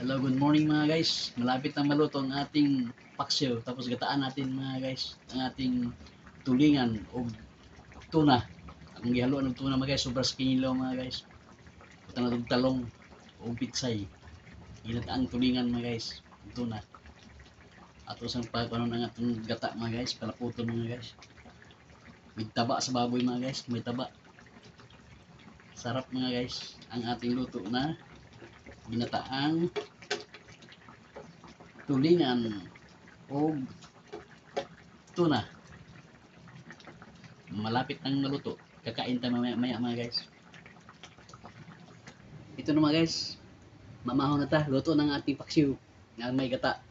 Hello, good morning mga guys. Malapit na maluto ang ating paksiw. Tapos gataan natin mga guys ang ating tulingan o tuna. Akong gihaluan ng tuna mga guys, sobra sa kinilaw mga guys. Ito na talong o pitsay. Ginataang tulingan mga guys, tuna. Ato sa pagkano ng atong gata mga guys, palaputon mga guys. May taba sa baboy mga guys, may taba. Sarap mga guys ang ating luto na ginataang tulingan o tuna. Malapit nang maluto. Kakain tayo maya mga guys. Ito na mga guys. Mamahon na ta. Luto ng ating paksiw na may gata.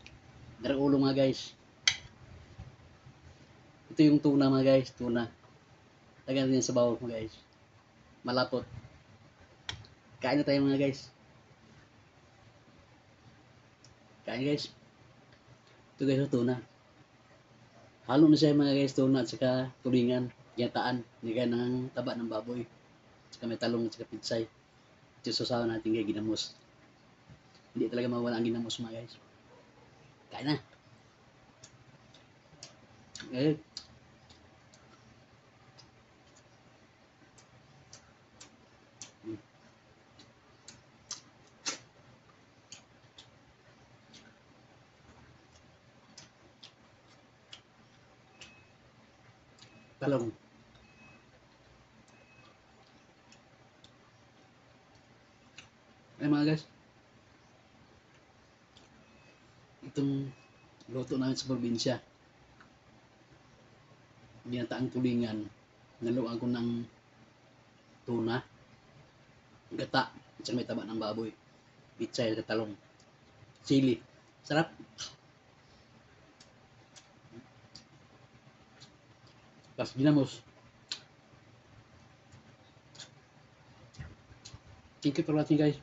Darang ulo mga guys. Ito yung tuna mga guys. Tuna. Lagyan din sa bawang mga guys. Malapot. Kain na tayo mga guys. Kain guys. Ito guys yung tuna. Halo na siya mga guys. Tuna at saka tulingan. Ginataan. Nigay ng taba ng baboy. At saka may talong at saka pitsay. Ito susawa natin kay ginamos. Hindi talaga mawala ang ginamos mga guys. Kain na. Eh. Talong. Eh mga guys. Itong luto namin sa probinsya. Ginataang tulingan. Naluan ko ng tuna. Gata. At saka may taba ng baboy. Pitsay at talong. Sili. Sarap. Tapos ginamos. Thank you for watching guys.